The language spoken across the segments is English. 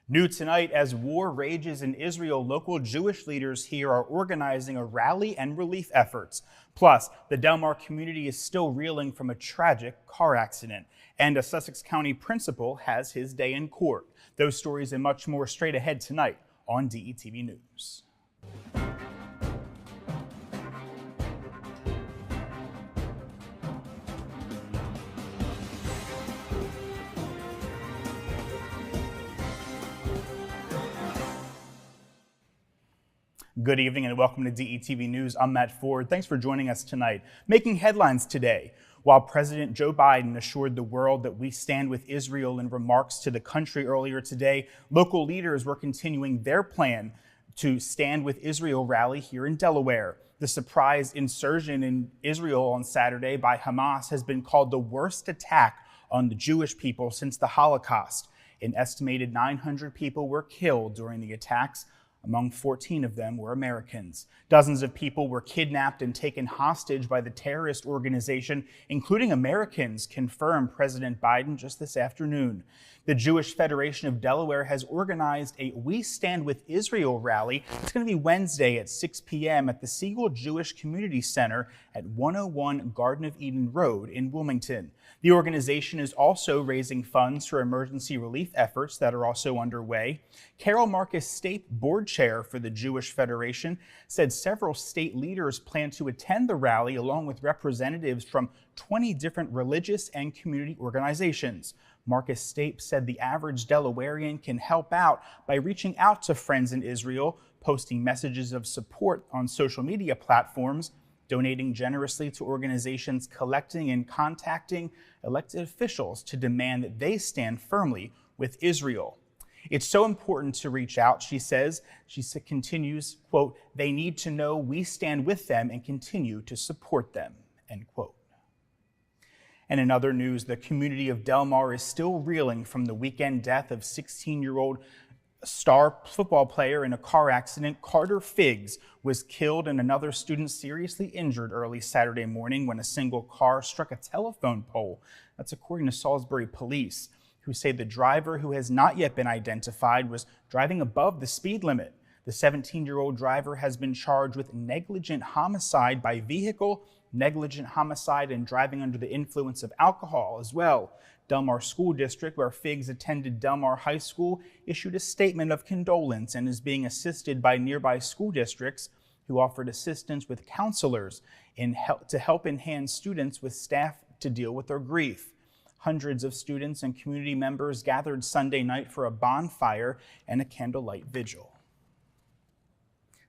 New tonight, as war rages in Israel, local Jewish leaders here are organizing a rally and relief efforts. Plus, the Del Mar community is still reeling from a tragic car accident, and a Sussex County principal has his day in court. Those stories and much more straight ahead tonight on DETV News. Good evening and welcome to DETV News. I'm Matt Ford. Thanks for joining us tonight. Making headlines today, while President Joe Biden assured the world that we stand with Israel in remarks to the country earlier today, local leaders were continuing their plan to Stand with Israel rally here in Delaware. The surprise insurgent in Israel on Saturday by Hamas has been called the worst attack on the Jewish people since the Holocaust. An estimated 900 people were killed during the attacks. Among 14 of them were Americans. Dozens of people were kidnapped and taken hostage by the terrorist organization, including Americans, confirmed President Biden just this afternoon. The Jewish Federation of Delaware has organized a We Stand with Israel rally. It's going to be Wednesday at 6 p.m. at the Siegel Jewish Community Center at 101 Garden of Eden Road in Wilmington. The organization is also raising funds for emergency relief efforts that are also underway. Carol Marcus, state board chair for the Jewish Federation, said several state leaders plan to attend the rally along with representatives from 20 different religious and community organizations. Marcus Stape said the average Delawarean can help out by reaching out to friends in Israel, posting messages of support on social media platforms, donating generously to organizations collecting and contacting elected officials to demand that they stand firmly with Israel. It's so important to reach out, she says. She continues, quote, "They need to know we stand with them and continue to support them," end quote. And in other news, the community of Del Mar is still reeling from the weekend death of 16-year-old star football player in a car accident. Carter Figgs was killed and another student seriously injured early Saturday morning when a single car struck a telephone pole. That's according to Salisbury police, who say the driver, who has not yet been identified, was driving above the speed limit. The 17-year-old driver has been charged with negligent homicide by vehicle, negligent homicide, and driving under the influence of alcohol as well. Del Mar School District, where Figgs attended Del Mar High School, issued a statement of condolence and is being assisted by nearby school districts who offered assistance with counselors to help enhance students with staff to deal with their grief. Hundreds of students and community members gathered Sunday night for a bonfire and a candlelight vigil.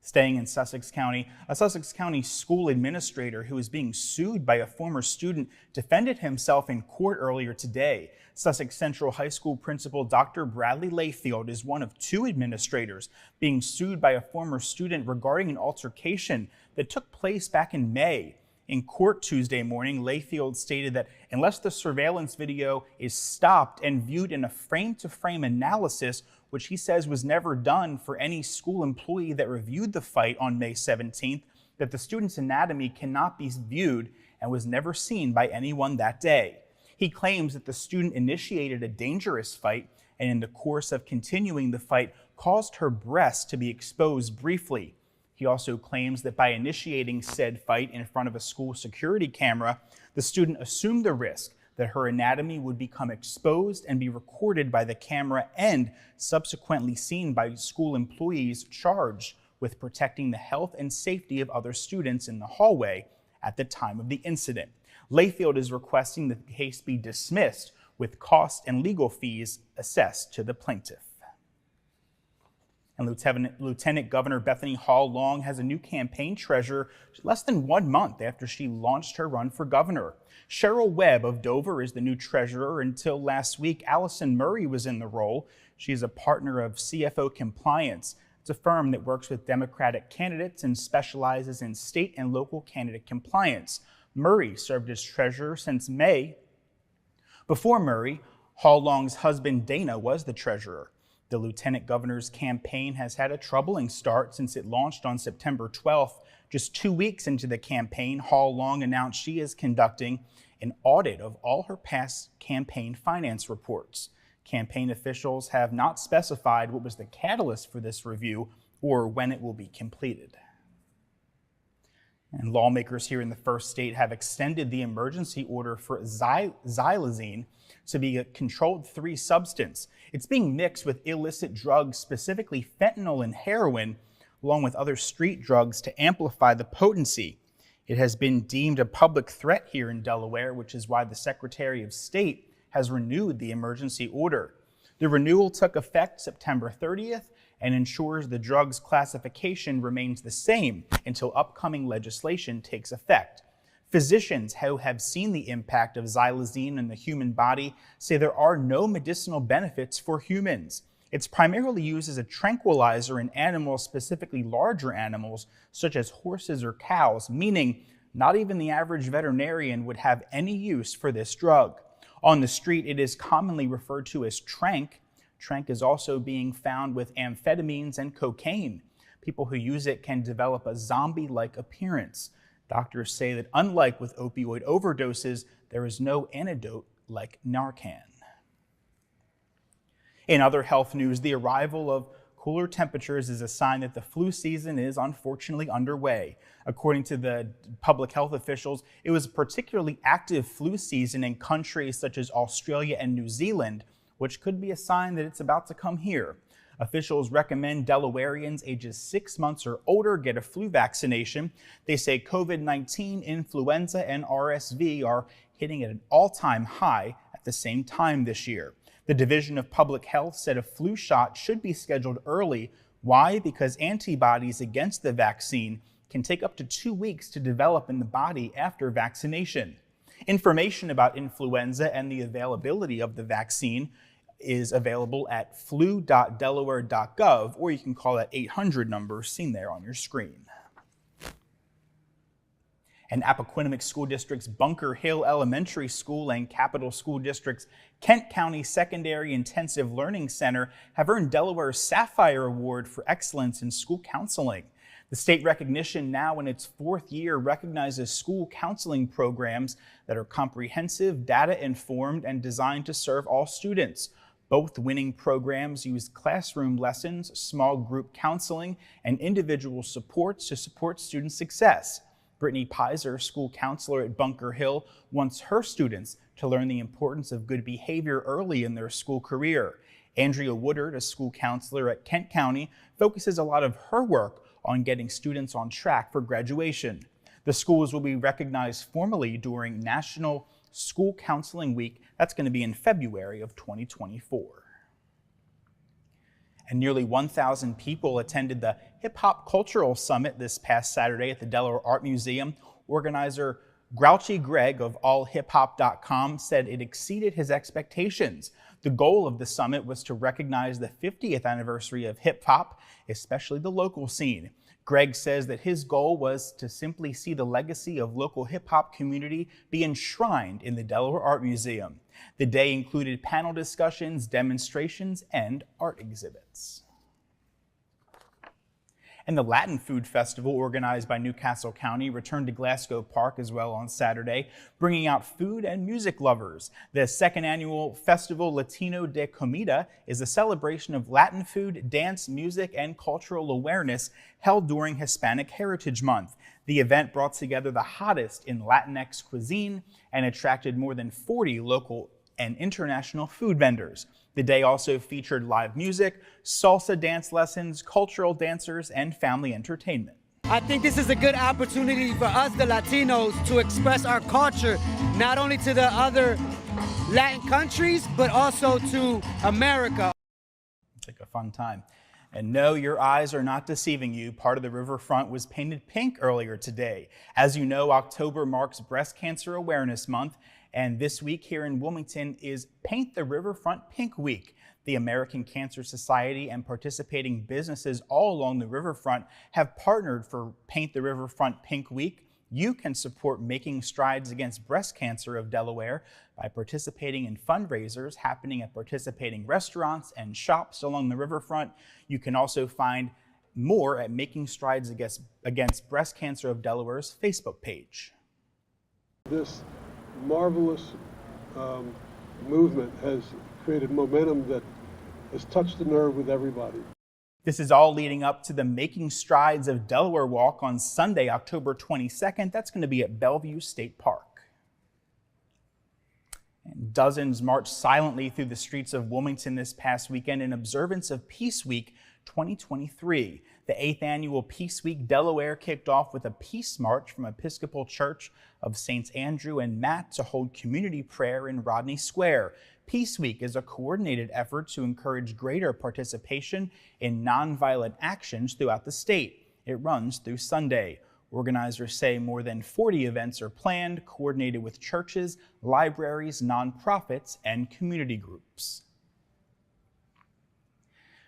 Staying in Sussex County, a Sussex County school administrator who is being sued by a former student defended himself in court earlier today. Sussex Central High School principal Dr. Bradley Layfield is one of two administrators being sued by a former student regarding an altercation that took place back in May. In court Tuesday morning, Layfield stated that unless the surveillance video is stopped and viewed in a frame-to-frame analysis, which he says was never done for any school employee that reviewed the fight on May 17th, that the student's anatomy cannot be viewed and was never seen by anyone that day. He claims that the student initiated a dangerous fight and in the course of continuing the fight caused her breast to be exposed briefly. He also claims that by initiating said fight in front of a school security camera, the student assumed the risk that her anatomy would become exposed and be recorded by the camera and subsequently seen by school employees charged with protecting the health and safety of other students in the hallway at the time of the incident. Layfield is requesting that the case be dismissed with cost and legal fees assessed to the plaintiff. And Lieutenant Governor Bethany Hall Long has a new campaign treasurer less than 1 month after she launched her run for governor. Cheryl Webb of Dover is the new treasurer. Until last week, Allison Murray was in the role. She is a partner of CFO Compliance. It's a firm that works with Democratic candidates and specializes in state and local candidate compliance. Murray served as treasurer since May. Before Murray, Hall Long's husband Dana was the treasurer. The lieutenant governor's campaign has had a troubling start since it launched on September 12th. Just 2 weeks into the campaign, Hall Long announced she is conducting an audit of all her past campaign finance reports. Campaign officials have not specified what was the catalyst for this review or when it will be completed. And lawmakers here in the first state have extended the emergency order for xylazine to be a controlled 3 substance. It's being mixed with illicit drugs, specifically fentanyl and heroin, along with other street drugs to amplify the potency. It has been deemed a public threat here in Delaware, which is why the Secretary of State has renewed the emergency order. The renewal took effect September 30th and ensures the drug's classification remains the same until upcoming legislation takes effect. Physicians who have seen the impact of xylazine in the human body say there are no medicinal benefits for humans. It's primarily used as a tranquilizer in animals, specifically larger animals, such as horses or cows, meaning not even the average veterinarian would have any use for this drug. On the street, it is commonly referred to as tranq. Tranq is also being found with amphetamines and cocaine. People who use it can develop a zombie-like appearance. Doctors say that unlike with opioid overdoses, there is no antidote like Narcan. In other health news, the arrival of cooler temperatures is a sign that the flu season is unfortunately underway. According to the public health officials, it was a particularly active flu season in countries such as Australia and New Zealand, which could be a sign that it's about to come here. Officials recommend Delawareans ages 6 months or older get a flu vaccination. They say COVID-19, influenza, and RSV are hitting at an all-time high at the same time this year. The Division of Public Health said a flu shot should be scheduled early. Why? Because antibodies against the vaccine can take up to 2 weeks to develop in the body after vaccination. Information about influenza and the availability of the vaccine is available at flu.delaware.gov, or you can call that 800 number seen there on your screen. And Appoquinimink School District's Bunker Hill Elementary School and Capital School District's Kent County Secondary Intensive Learning Center have earned Delaware's Sapphire Award for Excellence in School Counseling. The state recognition, now in its 4th year, recognizes school counseling programs that are comprehensive, data-informed, and designed to serve all students. Both winning programs use classroom lessons, small group counseling, and individual supports to support student success. Brittany Pizer, school counselor at Bunker Hill, wants her students to learn the importance of good behavior early in their school career. Andrea Woodard, a school counselor at Kent County, focuses a lot of her work on getting students on track for graduation. The schools will be recognized formally during National School Counseling Week. That's going to be in February of 2024. And nearly 1,000 people attended the Hip Hop Cultural Summit this past Saturday at the Delaware Art Museum. Organizer Grouchy Greg of allhiphop.com said it exceeded his expectations. The goal of the summit was to recognize the 50th anniversary of hip hop, especially the local scene. Greg says that his goal was to simply see the legacy of local hip hop community be enshrined in the Delaware Art Museum. The day included panel discussions, demonstrations, and art exhibits. And the Latin Food Festival, organized by Newcastle County, returned to Glasgow Park as well on Saturday, bringing out food and music lovers. The second annual festival, Latino de Comida, is a celebration of Latin food, dance, music, and cultural awareness held during Hispanic Heritage Month. The event brought together the hottest in Latinx cuisine and attracted more than 40 local and international food vendors. The day also featured live music, salsa dance lessons, cultural dancers, and family entertainment. I think this is a good opportunity for us, the Latinos, to express our culture, not only to the other Latin countries, but also to America. It's like a fun time. And no, your eyes are not deceiving you. Part of the riverfront was painted pink earlier today. As you know, October marks Breast Cancer Awareness Month, and this week here in Wilmington is Paint the Riverfront Pink Week. The American Cancer Society and participating businesses all along the riverfront have partnered for Paint the Riverfront Pink Week. You can support Making Strides Against Breast Cancer of Delaware by participating in fundraisers happening at participating restaurants and shops along the riverfront. You can also find more at Making Strides Against Breast Cancer of Delaware's Facebook page. This marvelous movement has created momentum that has touched the nerve with everybody. This is all leading up to the Making Strides of Delaware Walk on Sunday, October 22nd. That's going to be at Bellevue State Park. And dozens marched silently through the streets of Wilmington this past weekend in observance of Peace Week 2023. The 8th annual Peace Week Delaware kicked off with a peace march from Episcopal Church of Saints Andrew and Matt to hold community prayer in Rodney Square. Peace Week is a coordinated effort to encourage greater participation in nonviolent actions throughout the state. It runs through Sunday. Organizers say more than 40 events are planned, coordinated with churches, libraries, nonprofits, and community groups.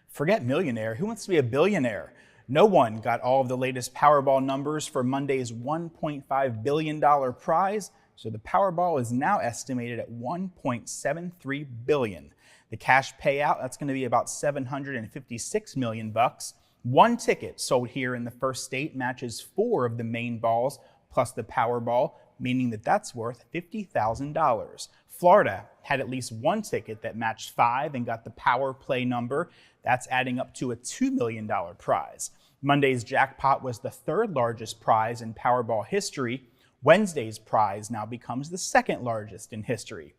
Forget millionaire. Who wants to be a billionaire? No one got all of the latest Powerball numbers for Monday's $1.5 billion prize, so the Powerball is now estimated at $1.73 billion. The cash payout, that's going to be about $756 million bucks. One ticket sold here in the first state matches 4 of the main balls plus the Powerball, meaning that that's worth $50,000. Florida had at least one ticket that matched 5 and got the power play number. That's adding up to a $2 million prize. Monday's jackpot was the 3rd largest prize in Powerball history. Wednesday's prize now becomes the 2nd largest in history.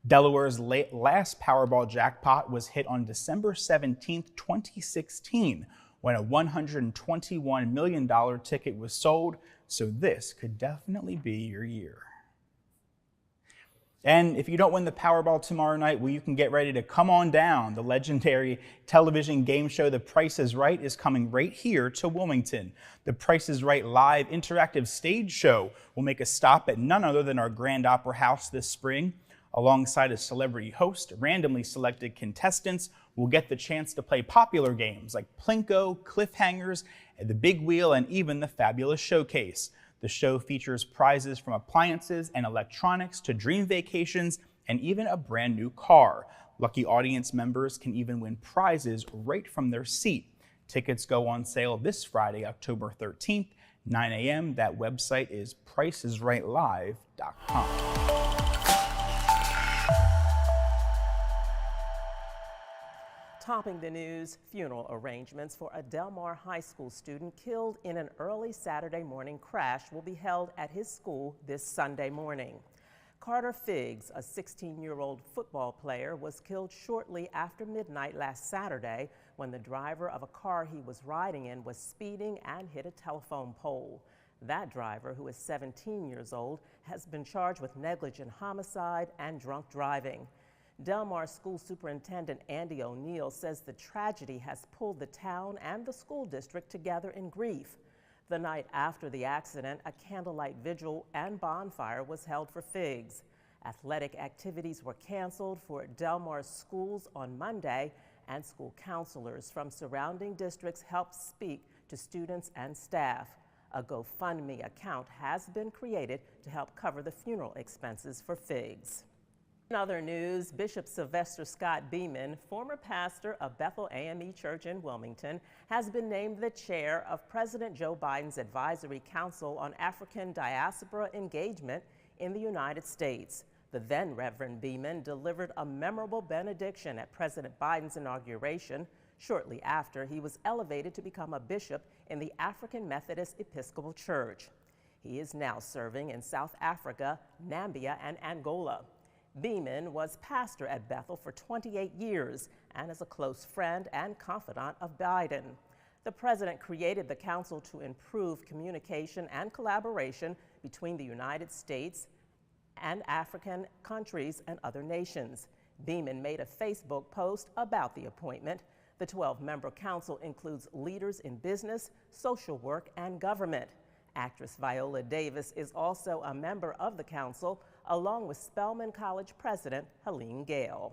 Delaware's last Powerball jackpot was hit on December 17, 2016, when a $121 million ticket was sold, so this could definitely be your year. And if you don't win the Powerball tomorrow night, well, you can get ready to come on down. The legendary television game show The Price is Right is coming right here to Wilmington. The Price is Right live interactive stage show will make a stop at none other than our Grand Opera House this spring. Alongside a celebrity host, randomly selected contestants will get the chance to play popular games like Plinko, Cliffhangers, The Big Wheel, and even the Fabulous Showcase. The show features prizes from appliances and electronics to dream vacations and even a brand new car. Lucky audience members can even win prizes right from their seat. Tickets go on sale this Friday, October 13th, 9 a.m. That website is pricesrightlive.com. Topping the news, funeral arrangements for a Del Mar High School student killed in an early Saturday morning crash will be held at his school this Sunday morning. Carter Figgs, a 16-year-old football player, was killed shortly after midnight last Saturday when the driver of a car he was riding in was speeding and hit a telephone pole. That driver, who is 17 years old, has been charged with negligent homicide and drunk driving. Del Mar School Superintendent Andy O'Neill says the tragedy has pulled the town and the school district together in grief. The night after the accident, a candlelight vigil and bonfire was held for Figgs. Athletic activities were canceled for Del Mar schools on Monday, and school counselors from surrounding districts helped speak to students and staff. A GoFundMe account has been created to help cover the funeral expenses for Figgs. In other news, Bishop Sylvester Scott Beeman, former pastor of Bethel AME Church in Wilmington, has been named the chair of President Joe Biden's Advisory Council on African Diaspora Engagement in the United States. The then Reverend Beeman delivered a memorable benediction at President Biden's inauguration shortly after he was elevated to become a bishop in the African Methodist Episcopal Church. He is now serving in South Africa, Namibia, and Angola. Beeman was pastor at Bethel for 28 years and is a close friend and confidant of Biden. The president created the council to improve communication and collaboration between the United States and African countries and other nations. Beeman made a Facebook post about the appointment. The 12-member council includes leaders in business, social work, and government. Actress Viola Davis is also a member of the council, along with Spelman College president Helene Gale.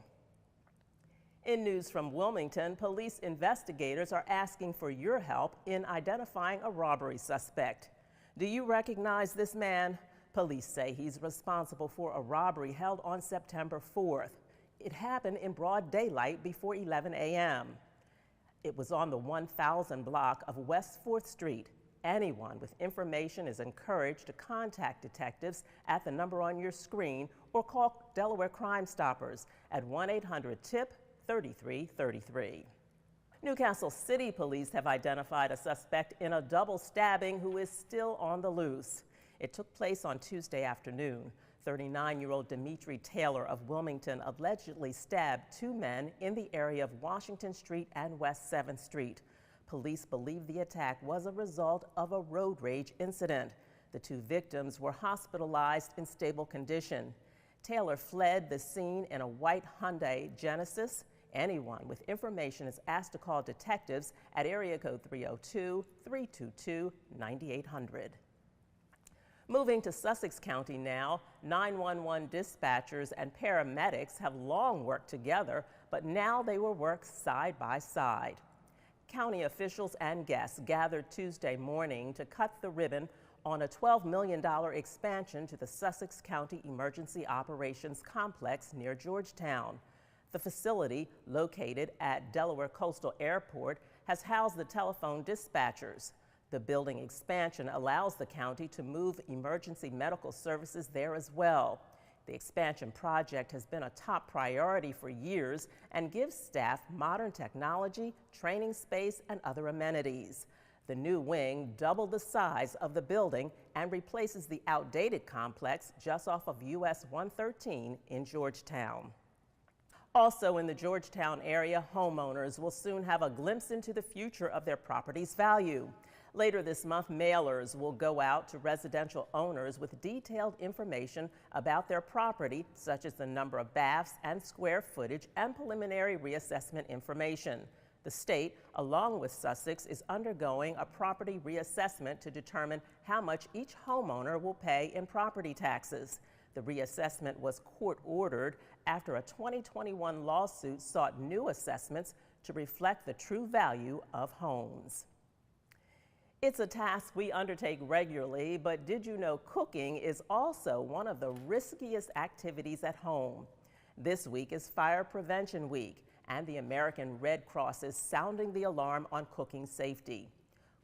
In news from Wilmington, police investigators are asking for your help in identifying a robbery suspect. Do you recognize this man? Police say he's responsible for a robbery held on September 4th. It happened in broad daylight before 11 a.m. It was on the 1000 block of West 4th Street. Anyone with information is encouraged to contact detectives at the number on your screen or call Delaware Crime Stoppers at 1-800-TIP-3333. Newcastle City Police have identified a suspect in a double stabbing who is still on the loose. It took place on Tuesday afternoon. 39-year-old Dimitri Taylor of Wilmington allegedly stabbed two men in the area of Washington Street and West 7th Street. Police believe the attack was a result of a road rage incident. The two victims were hospitalized in stable condition. Taylor fled the scene in a white Hyundai Genesis. Anyone with information is asked to call detectives at area code 302-322-9800. Moving to Sussex County now, 911 dispatchers and paramedics have long worked together, but now they will work side by side. County officials and guests gathered Tuesday morning to cut the ribbon on a $12 million expansion to the Sussex County Emergency Operations Complex near Georgetown. The facility, located at Delaware Coastal Airport, has housed the telephone dispatchers. The building expansion allows the county to move emergency medical services there as well. The expansion project has been a top priority for years and gives staff modern technology, training space, and other amenities. The new wing doubled the size of the building and replaces the outdated complex just off of US 113 in Georgetown. Also in the Georgetown area, homeowners will soon have a glimpse into the future of their property's value. Later this month, mailers will go out to residential owners with detailed information about their property, such as the number of baths and square footage and preliminary reassessment information. The state, along with Sussex, is undergoing a property reassessment to determine how much each homeowner will pay in property taxes. The reassessment was court-ordered after a 2021 lawsuit sought new assessments to reflect the true value of homes. It's a task we undertake regularly, but did you know cooking is also one of the riskiest activities at home? This week is Fire Prevention Week, and the American Red Cross is sounding the alarm on cooking safety.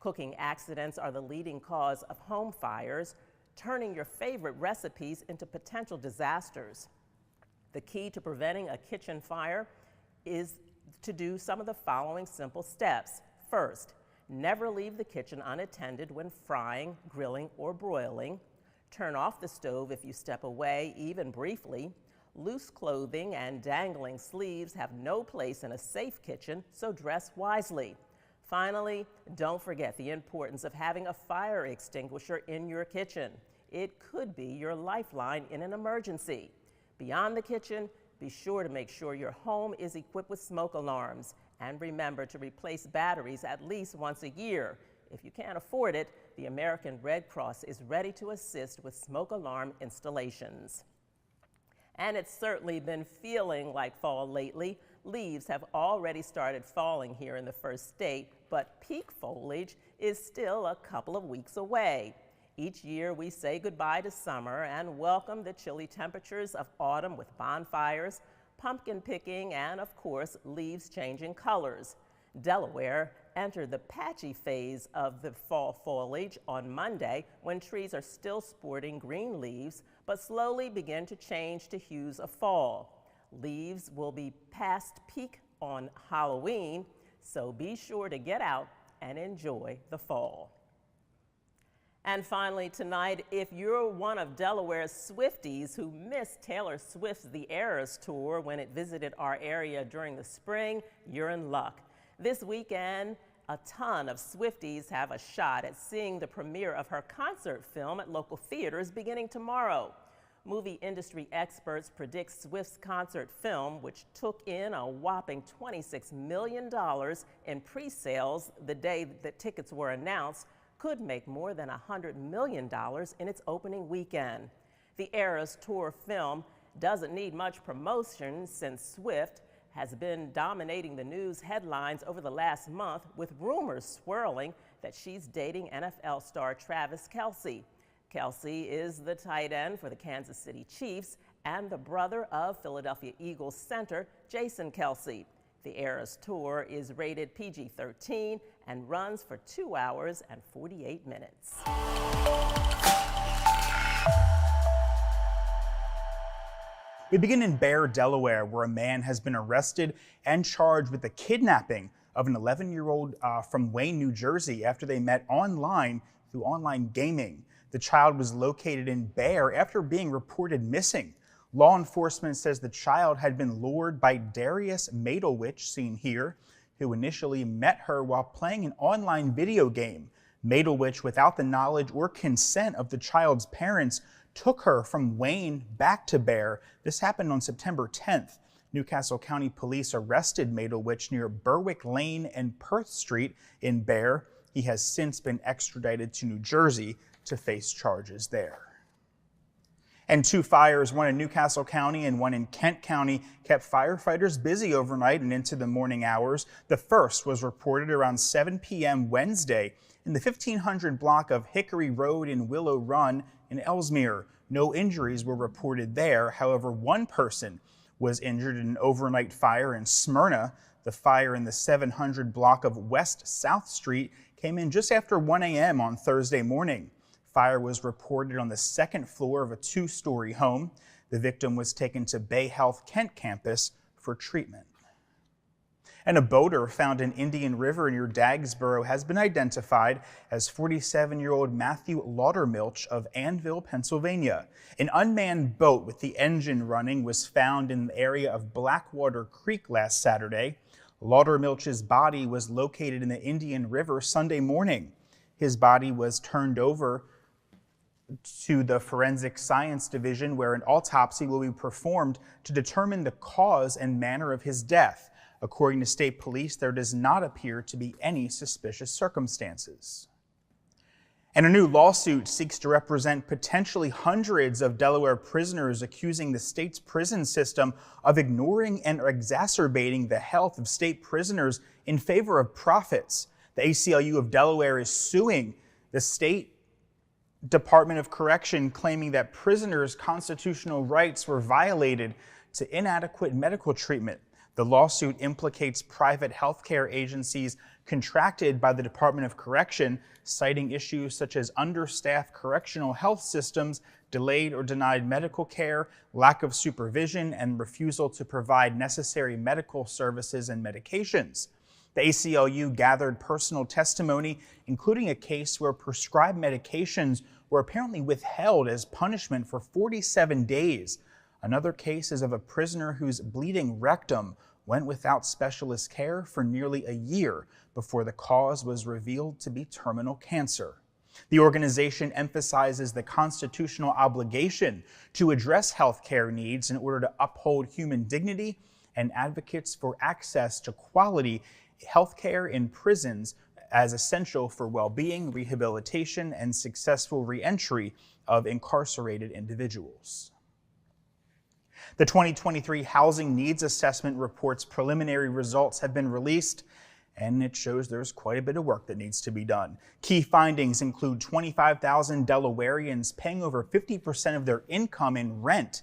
Cooking accidents are the leading cause of home fires, turning your favorite recipes into potential disasters. The key to preventing a kitchen fire is to do some of the following simple steps. First, never leave the kitchen unattended when frying, grilling, or broiling. Turn off the stove if you step away, even briefly. Loose clothing and dangling sleeves have no place in a safe kitchen, so dress wisely. Finally, don't forget the importance of having a fire extinguisher in your kitchen. It could be your lifeline in an emergency. Beyond the kitchen, be sure to make sure your home is equipped with smoke alarms. And remember to replace batteries at least once a year. If you can't afford it, the American Red Cross is ready to assist with smoke alarm installations. And it's certainly been feeling like fall lately. Leaves have already started falling here in the first state, but peak foliage is still a couple of weeks away. Each year we say goodbye to summer and welcome the chilly temperatures of autumn with bonfires, pumpkin picking, and of course, leaves changing colors. Delaware entered the patchy phase of the fall foliage on Monday when trees are still sporting green leaves, but slowly begin to change to hues of fall. Leaves will be past peak on Halloween, so be sure to get out and enjoy the fall. And finally tonight, if you're one of Delaware's Swifties who missed Taylor Swift's The Eras Tour when it visited our area during the spring, you're in luck. This weekend, a ton of Swifties have a shot at seeing the premiere of her concert film at local theaters beginning tomorrow. Movie industry experts predict Swift's concert film, which took in a whopping $26 million in pre-sales the day that tickets were announced, could make more than $100 million in its opening weekend. The Eras Tour film doesn't need much promotion since Swift has been dominating the news headlines over the last month with rumors swirling that she's dating NFL star Travis Kelce. Kelce is the tight end for the Kansas City Chiefs and the brother of Philadelphia Eagles center Jason Kelce. The Eras Tour is rated PG-13 and runs for 2 hours and 48 minutes. We begin in Bear, Delaware, where a man has been arrested and charged with the kidnapping of an 11-year-old from Wayne, New Jersey, after they met online through online gaming. The child was located in Bear after being reported missing. Law enforcement says the child had been lured by Darius Madelwich, seen here, who initially met her while playing an online video game. Madelwich, without the knowledge or consent of the child's parents, took her from Wayne back to Bear. This happened on September 10th. Newcastle County Police arrested Madelwich near Berwick Lane and Perth Street in Bear. He has since been extradited to New Jersey to face charges there. And 2 fires, one in Newcastle County and one in Kent County, kept firefighters busy overnight and into the morning hours. The first was reported around 7 p.m. Wednesday in the 1500 block of Hickory Road in Willow Run in Ellesmere. No injuries were reported there. However, one person was injured in an overnight fire in Smyrna. The fire in the 700 block of West South Street came in just after 1 a.m. on Thursday morning. Fire was reported on the 2nd floor of a 2-story home. The victim was taken to Bay Health Kent campus for treatment. And a boater found in Indian River near Dagsboro has been identified as 47-year-old Matthew Laudermilch of Annville, Pennsylvania. An unmanned boat with the engine running was found in the area of Blackwater Creek last Saturday. Laudermilch's body was located in the Indian River Sunday morning. His body was turned over to the Forensic Science Division, where an autopsy will be performed to determine the cause and manner of his death. According to state police, there does not appear to be any suspicious circumstances. And a new lawsuit seeks to represent potentially hundreds of Delaware prisoners, accusing the state's prison system of ignoring and exacerbating the health of state prisoners in favor of profits. The ACLU of Delaware is suing the state Department of Correction, claiming that prisoners' constitutional rights were violated to inadequate medical treatment. The lawsuit implicates private healthcare agencies contracted by the Department of Correction, citing issues such as understaffed correctional health systems, delayed or denied medical care, lack of supervision, and refusal to provide necessary medical services and medications. The ACLU gathered personal testimony, including a case where prescribed medications were apparently withheld as punishment for 47 days. Another case is of a prisoner whose bleeding rectum went without specialist care for nearly a year before the cause was revealed to be terminal cancer. The organization emphasizes the constitutional obligation to address health care needs in order to uphold human dignity, and advocates for access to quality health care in prisons as essential for well-being, rehabilitation, and successful reentry of incarcerated individuals. The 2023 Housing Needs Assessment report's preliminary results have been released, and it shows there's quite a bit of work that needs to be done. Key findings include 25,000 Delawareans paying over 50% of their income in rent,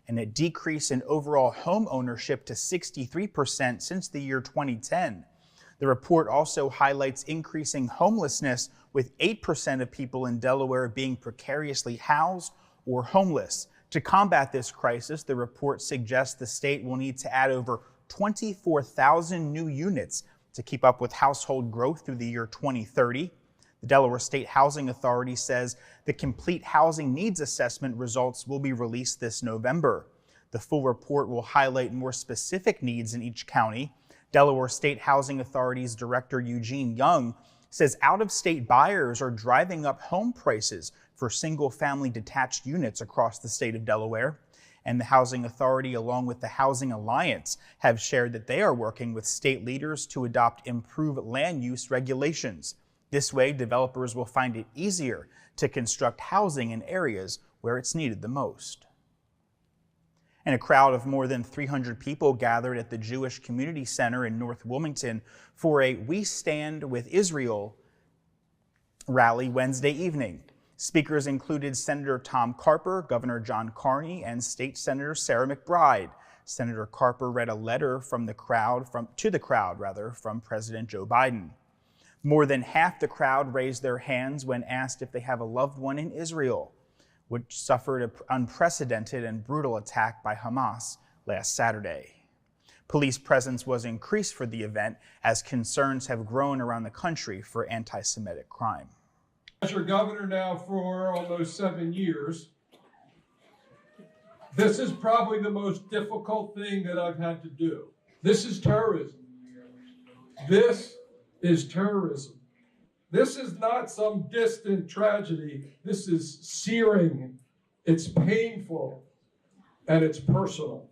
and a decrease in overall home ownership to 63% since the year 2010. The report also highlights increasing homelessness, with 8% of people in Delaware being precariously housed or homeless. To combat this crisis, the report suggests the state will need to add over 24,000 new units to keep up with household growth through the year 2030. The Delaware State Housing Authority says the complete housing needs assessment results will be released this November. The full report will highlight more specific needs in each county. Delaware State Housing Authority's Director Eugene Young says out-of-state buyers are driving up home prices for single-family detached units across the state of Delaware. And the Housing Authority, along with the Housing Alliance, have shared that they are working with state leaders to adopt improved land use regulations. This way, developers will find it easier to construct housing in areas where it's needed the most. And a crowd of more than 300 people gathered at the Jewish Community Center in North Wilmington for a We Stand with Israel rally Wednesday evening. Speakers included Senator Tom Carper, Governor John Carney, and State Senator Sarah McBride. Senator Carper read a letter to the crowd from President Joe Biden. More than half the crowd raised their hands when asked if they have a loved one in Israel, which suffered an unprecedented and brutal attack by Hamas last Saturday. Police presence was increased for the event as concerns have grown around the country for anti-Semitic crime. As your governor now for almost 7 years, this is probably the most difficult thing that I've had to do. This is terrorism. This is terrorism. This is not some distant tragedy. This is searing, it's painful, and it's personal.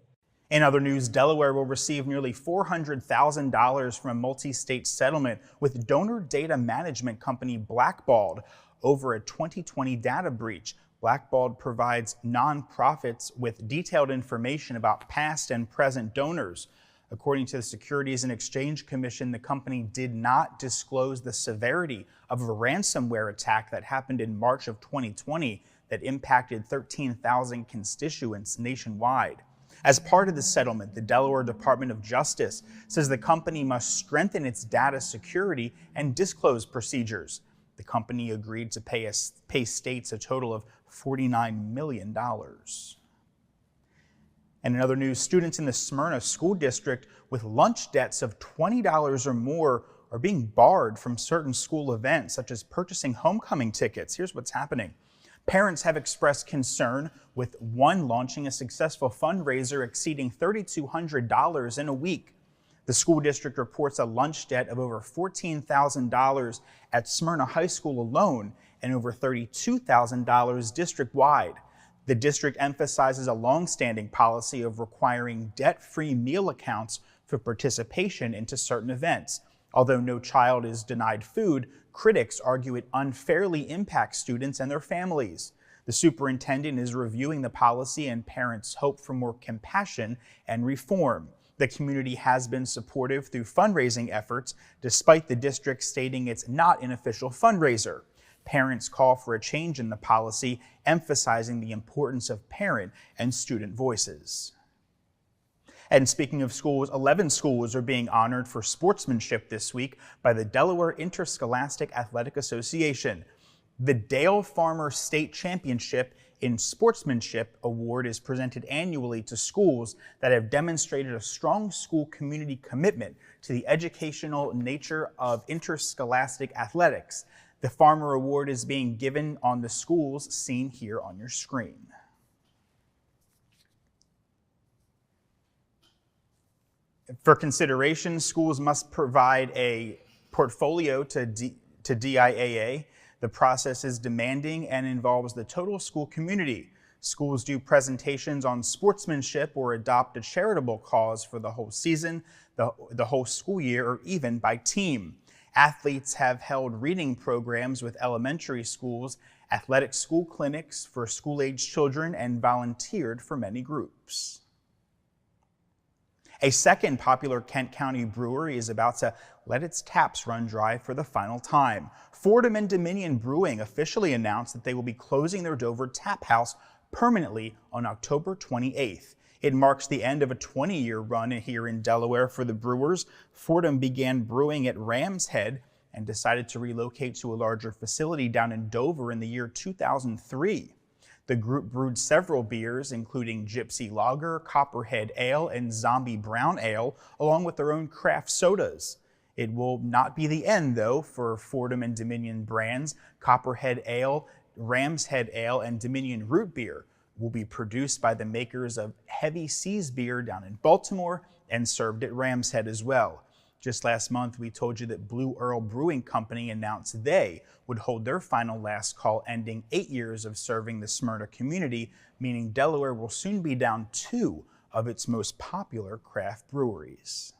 In other news, Delaware will receive nearly $400,000 from a multi-state settlement with donor data management company Blackballed over a 2020 data breach. Blackballed provides nonprofits with detailed information about past and present donors. According to the Securities and Exchange Commission, the company did not disclose the severity of a ransomware attack that happened in March of 2020 that impacted 13,000 constituents nationwide. As part of the settlement, the Delaware Department of Justice says the company must strengthen its data security and disclose procedures. The company agreed to pay states a total of $49 million. And in other news, students in the Smyrna School District with lunch debts of $20 or more are being barred from certain school events, such as purchasing homecoming tickets. Here's what's happening. Parents have expressed concern with one launching a successful fundraiser exceeding $3,200 in a week. The school district reports a lunch debt of over $14,000 at Smyrna High School alone and over $32,000 district-wide. The district emphasizes a long-standing policy of requiring debt-free meal accounts for participation into certain events. Although no child is denied food, critics argue it unfairly impacts students and their families. The superintendent is reviewing the policy, and parents hope for more compassion and reform. The community has been supportive through fundraising efforts, despite the district stating it's not an official fundraiser. Parents call for a change in the policy, emphasizing the importance of parent and student voices. And speaking of schools, 11 schools are being honored for sportsmanship this week by the Delaware Interscholastic Athletic Association. The Dale Farmer State Championship in Sportsmanship Award is presented annually to schools that have demonstrated a strong school community commitment to the educational nature of interscholastic athletics. The Farmer Award is being given on the schools seen here on your screen. For consideration, schools must provide a portfolio to DIAA. The process is demanding and involves the total school community. Schools do presentations on sportsmanship or adopt a charitable cause for the whole season, the whole school year, or even by team. Athletes have held reading programs with elementary schools, athletic school clinics for school-age children, and volunteered for many groups. A second popular Kent County brewery is about to let its taps run dry for the final time. Fordham and Dominion Brewing officially announced that they will be closing their Dover tap house permanently on October 28th. It marks the end of a 20-year run here in Delaware for the brewers. Fordham began brewing at Ram's Head and decided to relocate to a larger facility down in Dover in the year 2003. The group brewed several beers, including Gypsy Lager, Copperhead Ale, and Zombie Brown Ale, along with their own craft sodas. It will not be the end, though, for Fordham and Dominion brands. Copperhead Ale, Ram's Head Ale, and Dominion Root Beer will be produced by the makers of Heavy Seas Beer down in Baltimore and served at Ram's Head as well. Just last month, we told you that Blue Earl Brewing Company announced they would hold their final last call, ending 8 years of serving the Smyrna community, meaning Delaware will soon be down 2 of its most popular craft breweries.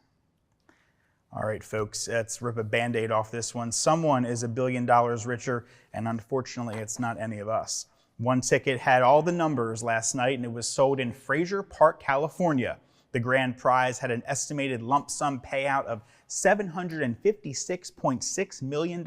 All right, folks, let's rip a Band-Aid off this one. Someone is $1 billion richer, and unfortunately, it's not any of us. One ticket had all the numbers last night, and it was sold in Fraser Park, California. The grand prize had an estimated lump sum payout of $756.6 million.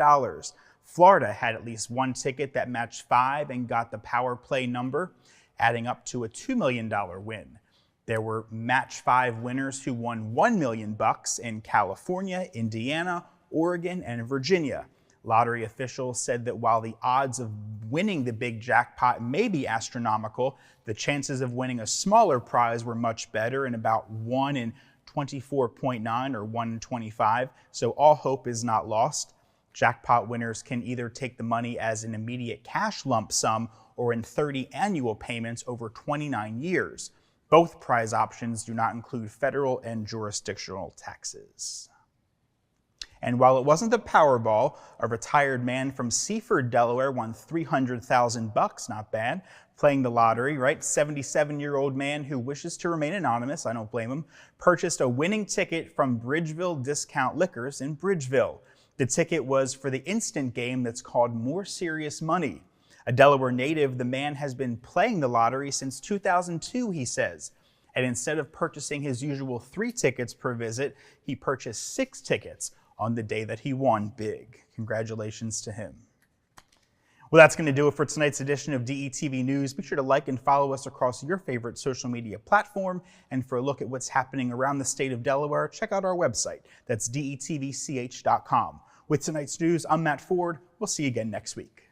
Florida had at least one ticket that matched 5 and got the power play number, adding up to a $2 million win. There were match 5 winners who won $1 million in California, Indiana, Oregon, and Virginia. Lottery officials said that while the odds of winning the big jackpot may be astronomical, the chances of winning a smaller prize were much better, in about 1 in 24.9 or 1 in 25, so all hope is not lost. Jackpot winners can either take the money as an immediate cash lump sum or in 30 annual payments over 29 years. Both prize options do not include federal and jurisdictional taxes. And while it wasn't the Powerball, a retired man from Seaford, Delaware won $300,000, not bad, playing the lottery, right? 77-year-old man who wishes to remain anonymous, I don't blame him, purchased a winning ticket from Bridgeville Discount Liquors in Bridgeville. The ticket was for the instant game that's called More Serious Money. A Delaware native, the man has been playing the lottery since 2002, he says. And instead of purchasing his usual 3 tickets per visit, he purchased 6 tickets on the day that he won big. Congratulations to him. Well, that's going to do it for tonight's edition of DETV News. Be sure to like and follow us across your favorite social media platform. And for a look at what's happening around the state of Delaware, check out our website. That's detvch.com. With tonight's news, I'm Matt Ford. We'll see you again next week.